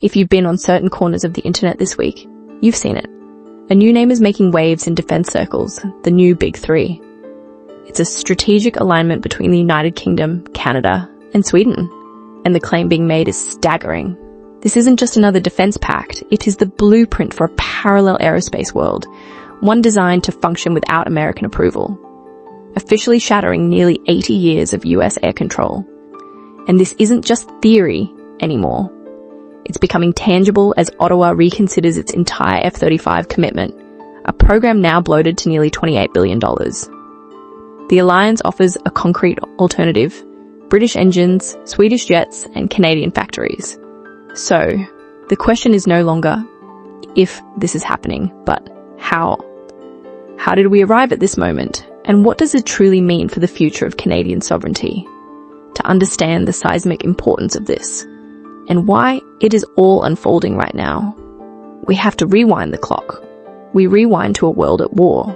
If you've been on certain corners of the internet this week, you've seen it. A new name is making waves in defense circles, the new Big Three. It's a strategic alignment between the United Kingdom, Canada, and Sweden, and the claim being made is staggering. This isn't just another defense pact, it is the blueprint for a parallel aerospace world, one designed to function without American approval, officially shattering nearly 80 years of US air control. And this isn't just theory anymore. It's becoming tangible as Ottawa reconsiders its entire F-35 commitment, a program now bloated to nearly $28 billion. The alliance offers a concrete alternative: British engines, Swedish jets, and Canadian factories. So, the question is no longer if this is happening, but how. How did we arrive at this moment? And what does it truly mean for the future of Canadian sovereignty? To understand the seismic importance of this, and why it is all unfolding right now, we have to rewind the clock. We rewind to a world at war,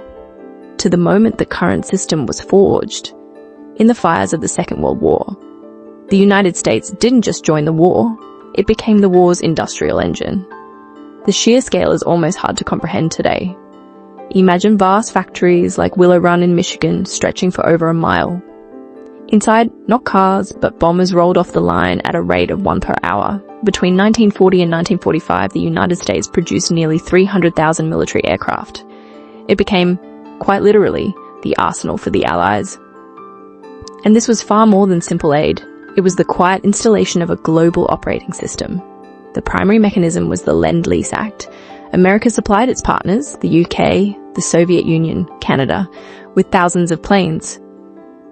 to the moment the current system was forged, in the fires of the Second World War. The United States didn't just join the war, it became the war's industrial engine. The sheer scale is almost hard to comprehend today. Imagine vast factories like Willow Run in Michigan stretching for over a mile. Inside, not cars, but bombers rolled off the line at a rate of 1 per hour. Between 1940 and 1945, the United States produced nearly 300,000 military aircraft. It became, quite literally, the arsenal for the Allies. And this was far more than simple aid. It was the quiet installation of a global operating system. The primary mechanism was the Lend-Lease Act. America supplied its partners, the UK, the Soviet Union, Canada, with thousands of planes.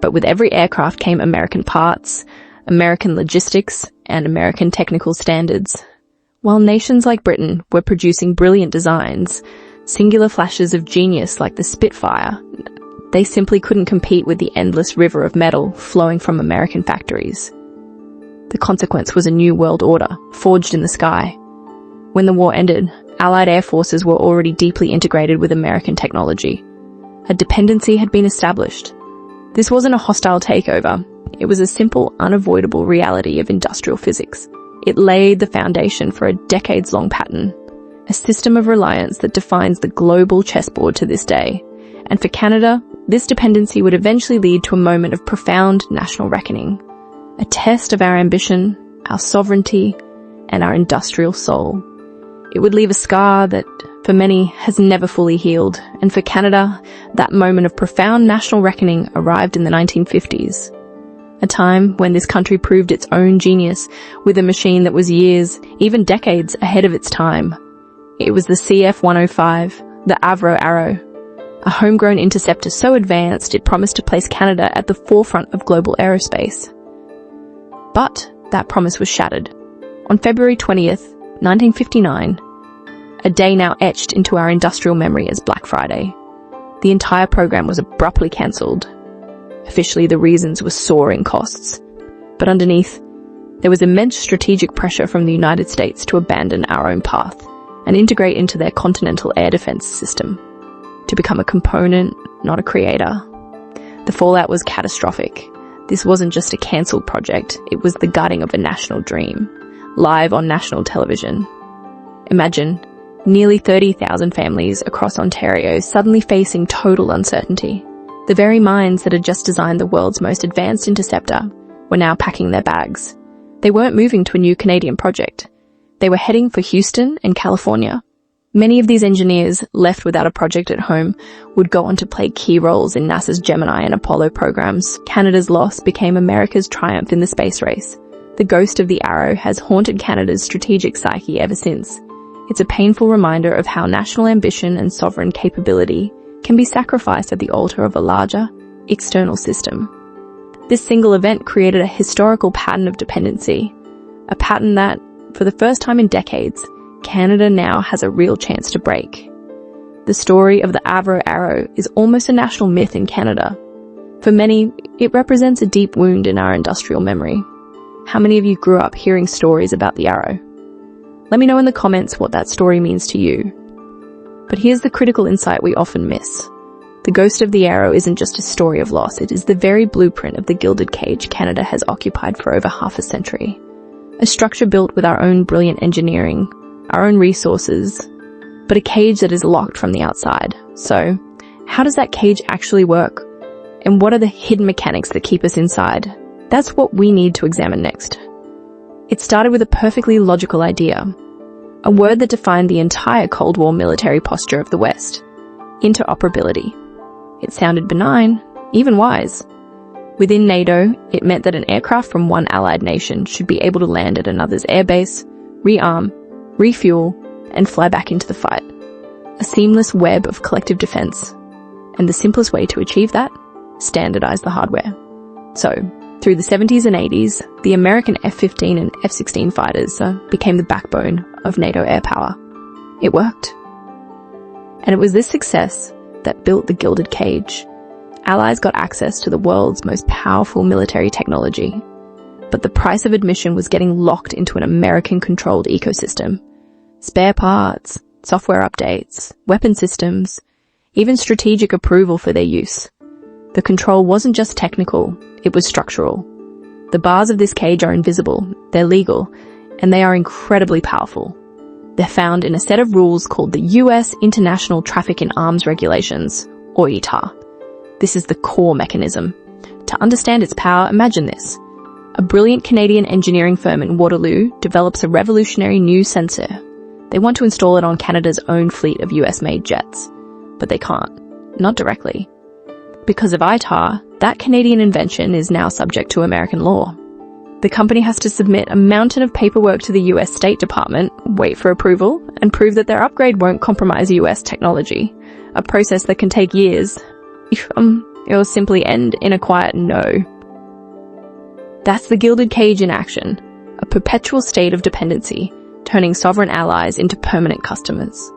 But with every aircraft came American parts, American logistics, and American technical standards. While nations like Britain were producing brilliant designs, singular flashes of genius like the Spitfire, they simply couldn't compete with the endless river of metal flowing from American factories. The consequence was a new world order, forged in the sky. When the war ended, Allied air forces were already deeply integrated with American technology. A dependency had been established. This wasn't a hostile takeover. It was a simple, unavoidable reality of industrial physics. It laid the foundation for a decades-long pattern, a system of reliance that defines the global chessboard to this day. And for Canada, this dependency would eventually lead to a moment of profound national reckoning, a test of our ambition, our sovereignty, and our industrial soul. It would leave a scar that, for many, has never fully healed, and for Canada, that moment of profound national reckoning arrived in the 1950s, a time when this country proved its own genius with a machine that was years, even decades, ahead of its time. It was the CF-105, the Avro Arrow, a homegrown interceptor so advanced it promised to place Canada at the forefront of global aerospace. But that promise was shattered. On February 20th, 1959, a day now etched into our industrial memory as Black Friday, the entire program was abruptly cancelled. Officially, the reasons were soaring costs. But underneath, there was immense strategic pressure from the United States to abandon our own path and integrate into their continental air defense system, to become a component, not a creator. The fallout was catastrophic. This wasn't just a cancelled project, it was the gutting of a national dream, live on national television. Imagine nearly 30,000 families across Ontario suddenly facing total uncertainty. The very minds that had just designed the world's most advanced interceptor were now packing their bags. They weren't moving to a new Canadian project. They were heading for Houston and California. Many of these engineers, left without a project at home, would go on to play key roles in NASA's Gemini and Apollo programs. Canada's loss became America's triumph in the space race. The ghost of the Arrow has haunted Canada's strategic psyche ever since. It's a painful reminder of how national ambition and sovereign capability can be sacrificed at the altar of a larger, external system. This single event created a historical pattern of dependency, a pattern that, for the first time in decades, Canada now has a real chance to break. The story of the Avro Arrow is almost a national myth in Canada. For many, it represents a deep wound in our industrial memory. How many of you grew up hearing stories about the Arrow? Let me know in the comments what that story means to you. But here's the critical insight we often miss. The ghost of the Arrow isn't just a story of loss, it is the very blueprint of the gilded cage Canada has occupied for over half a century. A structure built with our own brilliant engineering, our own resources, but a cage that is locked from the outside. So, how does that cage actually work? And what are the hidden mechanics that keep us inside? That's what we need to examine next. It started with a perfectly logical idea, a word that defined the entire Cold War military posture of the West: interoperability. It sounded benign, even wise. Within NATO, it meant that an aircraft from one allied nation should be able to land at another's airbase, rearm, refuel, and fly back into the fight. A seamless web of collective defense. And the simplest way to achieve that? Standardize the hardware. So, through the 70s and 80s, the American F-15 and F-16 fighters became the backbone of NATO air power. It worked. And it was this success that built the Gilded Cage. Allies got access to the world's most powerful military technology. But the price of admission was getting locked into an American-controlled ecosystem. Spare parts, software updates, weapon systems, even strategic approval for their use. The control wasn't just technical, it was structural. The bars of this cage are invisible, they're legal, and they are incredibly powerful. They're found in a set of rules called the US International Traffic in Arms Regulations, or ITAR. This is the core mechanism. To understand its power, imagine this. A brilliant Canadian engineering firm in Waterloo develops a revolutionary new sensor. They want to install it on Canada's own fleet of US-made jets. But they can't. Not directly. Because of ITAR, that Canadian invention is now subject to American law. The company has to submit a mountain of paperwork to the US State Department, wait for approval, and prove that their upgrade won't compromise US technology. A process that can take years. It'll simply end in a quiet no. That's the Gilded Cage in action. A perpetual state of dependency, turning sovereign allies into permanent customers.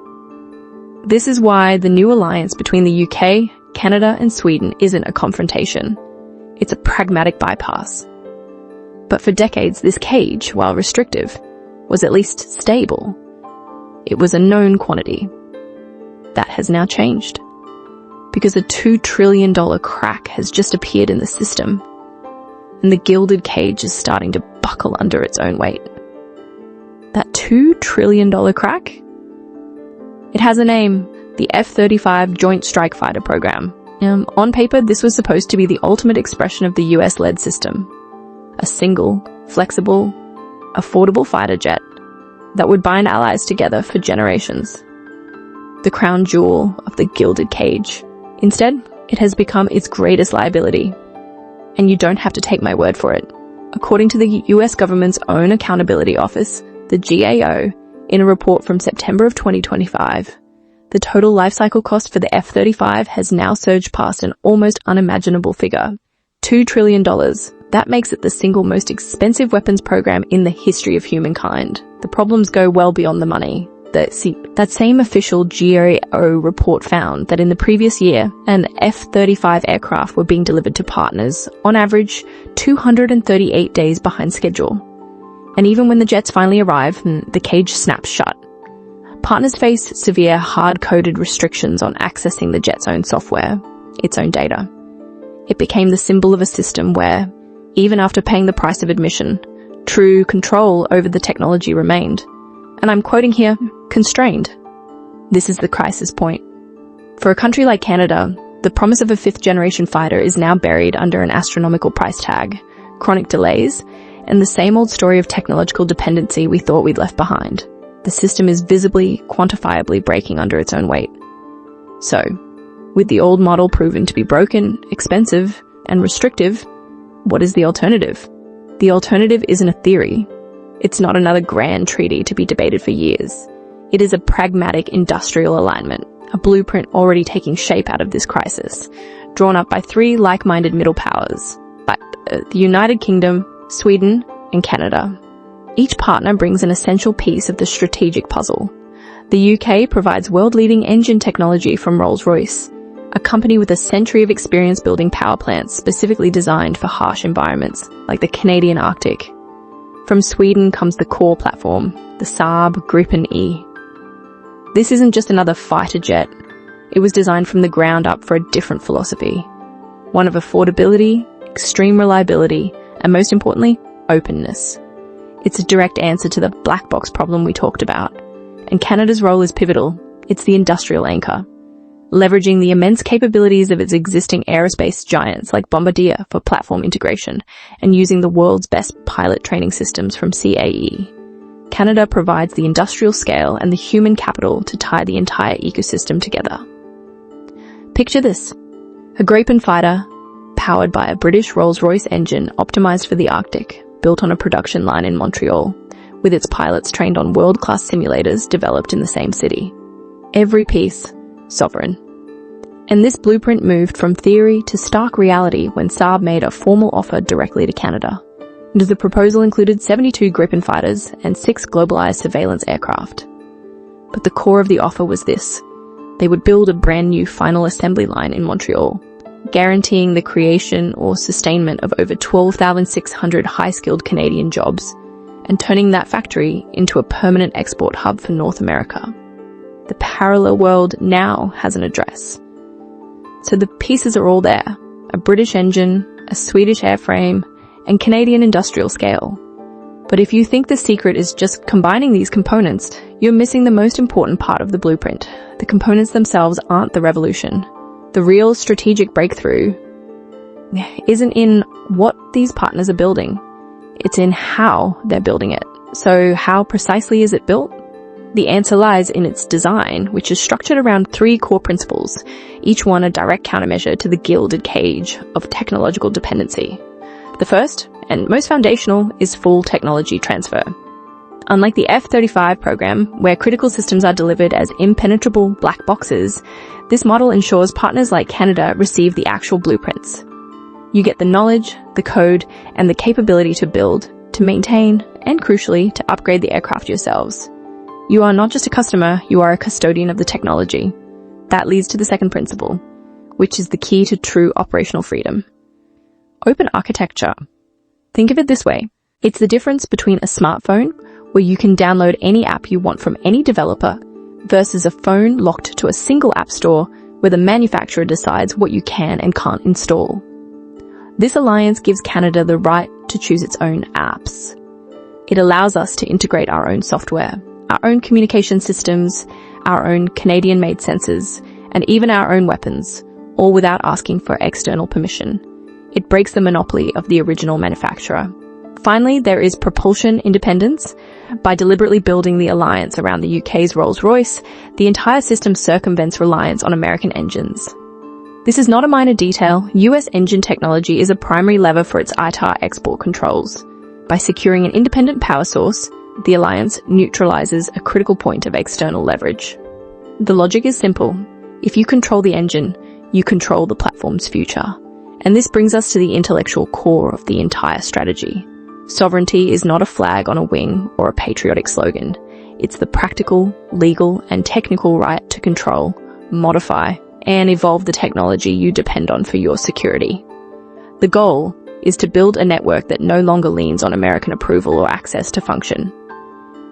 This is why the new alliance between the UK, Canada, and Sweden isn't a confrontation. It's a pragmatic bypass. But for decades, this cage, while restrictive, was at least stable. It was a known quantity. That has now changed. Because a $2 trillion crack has just appeared in the system, and the Gilded Cage is starting to buckle under its own weight. That $2 trillion crack? It has a name, the F-35 Joint Strike Fighter program. On paper, this was supposed to be the ultimate expression of the US-led system. A single, flexible, affordable fighter jet that would bind allies together for generations. The crown jewel of the Gilded Cage. Instead, it has become its greatest liability. And you don't have to take my word for it. According to the US government's own accountability office, the GAO, in a report from September of 2025, the total lifecycle cost for the F-35 has now surged past an almost unimaginable figure. $2 trillion. That makes it the single most expensive weapons program in the history of humankind. The problems go well beyond the money. That same official GAO report found that in the previous year, an F-35 aircraft were being delivered to partners, on average, 238 days behind schedule. And even when the jets finally arrive, the cage snaps shut. Partners face severe hard-coded restrictions on accessing the jet's own software, its own data. It became the symbol of a system where, even after paying the price of admission, true control over the technology remained. And I'm quoting here, constrained. This is the crisis point. For a country like Canada, the promise of a fifth-generation fighter is now buried under an astronomical price tag, chronic delays, and the same old story of technological dependency we thought we'd left behind. The system is visibly, quantifiably breaking under its own weight. So, with the old model proven to be broken, expensive, and restrictive, what is the alternative? The alternative isn't a theory. It's not another grand treaty to be debated for years. It is a pragmatic industrial alignment, a blueprint already taking shape out of this crisis, drawn up by three like-minded middle powers, the United Kingdom, Sweden, and Canada. Each partner brings an essential piece of the strategic puzzle. The UK provides world-leading engine technology from Rolls-Royce, a company with a century of experience building power plants specifically designed for harsh environments, like the Canadian Arctic. From Sweden comes the core platform, the Saab Gripen E. This isn't just another fighter jet. It was designed from the ground up for a different philosophy. One of affordability, extreme reliability, and most importantly, openness. It's a direct answer to the black box problem we talked about. And Canada's role is pivotal. It's the industrial anchor, leveraging the immense capabilities of its existing aerospace giants like Bombardier for platform integration and using the world's best pilot training systems from CAE. Canada provides the industrial scale and the human capital to tie the entire ecosystem together. Picture this: a Gripen fighter powered by a British Rolls-Royce engine optimized for the Arctic, built on a production line in Montreal, with its pilots trained on world-class simulators developed in the same city. Every piece, sovereign. And this blueprint moved from theory to stark reality when Saab made a formal offer directly to Canada. And the proposal included 72 Gripen fighters and 6 globalized surveillance aircraft. But the core of the offer was this: they would build a brand new final assembly line in Montreal, guaranteeing the creation or sustainment of over 12,600 high-skilled Canadian jobs, and turning that factory into a permanent export hub for North America. The parallel world now has an address. So the pieces are all there: a British engine, a Swedish airframe, and Canadian industrial scale. But if you think the secret is just combining these components, you're missing the most important part of the blueprint. The components themselves aren't the revolution. The real strategic breakthrough isn't in what these partners are building. It's in how they're building it. So how precisely is it built? The answer lies in its design, which is structured around 3 core principles, each one a direct countermeasure to the gilded cage of technological dependency. The first, and most foundational, is full technology transfer. Unlike the F-35 program, where critical systems are delivered as impenetrable black boxes, this model ensures partners like Canada receive the actual blueprints. You get the knowledge, the code, and the capability to build, to maintain, and crucially, to upgrade the aircraft yourselves. You are not just a customer, you are a custodian of the technology. That leads to the second principle, which is the key to true operational freedom. Open architecture. Think of it this way: it's the difference between a smartphone, where you can download any app you want from any developer, versus a phone locked to a single app store where the manufacturer decides what you can and can't install. This alliance gives Canada the right to choose its own apps. It allows us to integrate our own software, our own communication systems, our own Canadian-made sensors, and even our own weapons, all without asking for external permission. It breaks the monopoly of the original manufacturer. Finally, there is propulsion independence. By deliberately building the alliance around the UK's Rolls-Royce, the entire system circumvents reliance on American engines. This is not a minor detail. US engine technology is a primary lever for its ITAR export controls. By securing an independent power source, the alliance neutralizes a critical point of external leverage. The logic is simple. If you control the engine, you control the platform's future. And this brings us to the intellectual core of the entire strategy. Sovereignty is not a flag on a wing or a patriotic slogan. It's the practical, legal, and technical right to control, modify, and evolve the technology you depend on for your security. The goal is to build a network that no longer leans on American approval or access to function.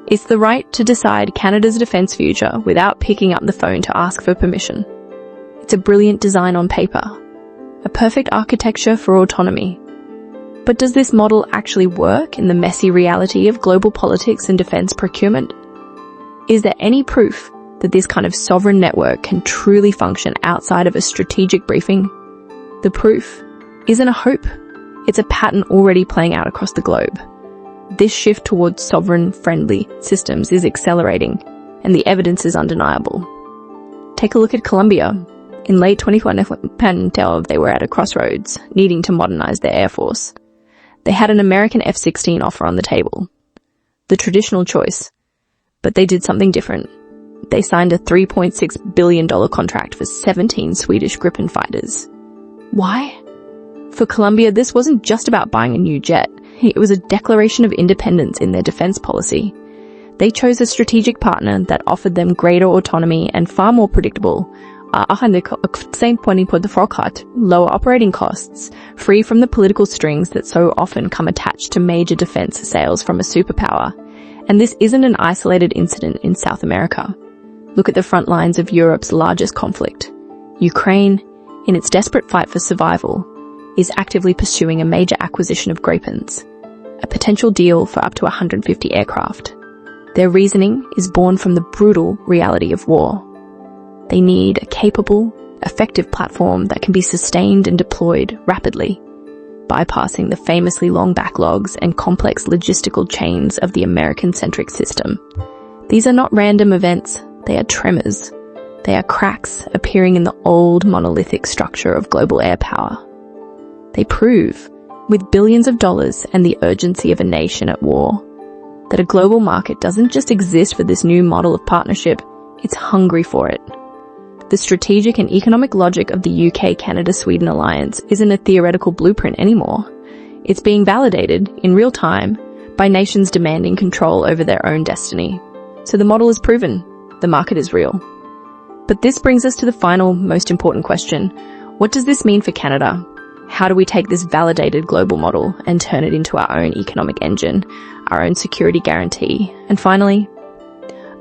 It's the right to decide Canada's defense future without picking up the phone to ask for permission. It's a brilliant design on paper, a perfect architecture for autonomy. But does this model actually work in the messy reality of global politics and defense procurement? Is there any proof that this kind of sovereign network can truly function outside of a strategic briefing? The proof isn't a hope. It's a pattern already playing out across the globe. This shift towards sovereign-friendly systems is accelerating, and the evidence is undeniable. Take a look at Colombia. In late 2021, they were at a crossroads, needing to modernize their air force. They had an American F-16 offer on the table, the traditional choice, but they did something different. They signed a $3.6 billion contract for 17 Swedish Gripen fighters. Why? For Colombia, this wasn't just about buying a new jet. It was a declaration of independence in their defense policy. They chose a strategic partner that offered them greater autonomy and far more predictable, lower operating costs, free from the political strings that so often come attached to major defense sales from a superpower. And this isn't an isolated incident in South America. Look at the front lines of Europe's largest conflict. Ukraine, in its desperate fight for survival, is actively pursuing a major acquisition of Gripens. a potential deal for up to 150 aircraft. Their reasoning is born from the brutal reality of war. They need a capable, effective platform that can be sustained and deployed rapidly, bypassing the famously long backlogs and complex logistical chains of the American-centric system. These are not random events, they are tremors. They are cracks appearing in the old monolithic structure of global air power. They prove, with billions of dollars and the urgency of a nation at war, that a global market doesn't just exist for this new model of partnership, it's hungry for it. The strategic and economic logic of the UK-Canada-Sweden alliance isn't a theoretical blueprint anymore. It's being validated, in real time, by nations demanding control over their own destiny. So the model is proven, the market is real. But this brings us to the final, most important question. What does this mean for Canada? How do we take this validated global model and turn it into our own economic engine, our own security guarantee, and finally,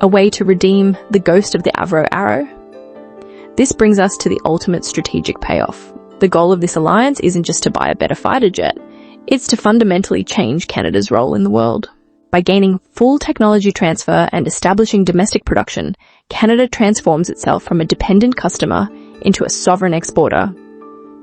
a way to redeem the ghost of the Avro Arrow? This brings us to the ultimate strategic payoff. The goal of this alliance isn't just to buy a better fighter jet, it's to fundamentally change Canada's role in the world. By gaining full technology transfer and establishing domestic production, Canada transforms itself from a dependent customer into a sovereign exporter.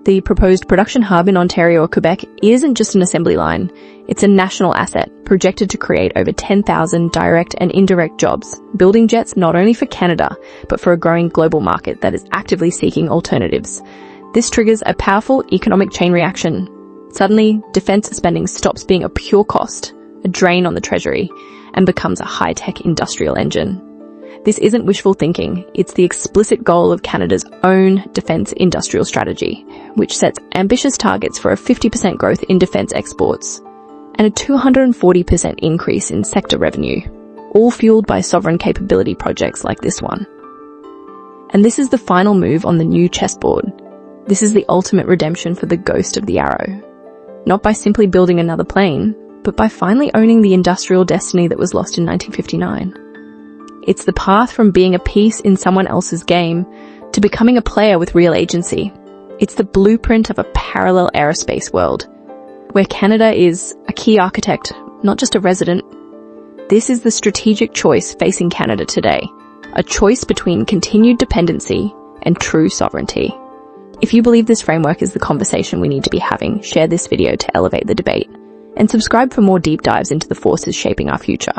The proposed production hub in Ontario or Quebec isn't just an assembly line, it's a national asset projected to create over 10,000 direct and indirect jobs, building jets not only for Canada, but for a growing global market that is actively seeking alternatives. This triggers a powerful economic chain reaction. Suddenly, defence spending stops being a pure cost, a drain on the treasury, and becomes a high-tech industrial engine. This isn't wishful thinking, it's the explicit goal of Canada's own defence industrial strategy, which sets ambitious targets for a 50% growth in defence exports and a 240% increase in sector revenue, all fueled by sovereign capability projects like this one. And this is the final move on the new chessboard. This is the ultimate redemption for the ghost of the Arrow. Not by simply building another plane, but by finally owning the industrial destiny that was lost in 1959. It's the path from being a piece in someone else's game to becoming a player with real agency. It's the blueprint of a parallel aerospace world, where Canada is a key architect, not just a resident. This is the strategic choice facing Canada today, a choice between continued dependency and true sovereignty. If you believe this framework is the conversation we need to be having, share this video to elevate the debate, and subscribe for more deep dives into the forces shaping our future.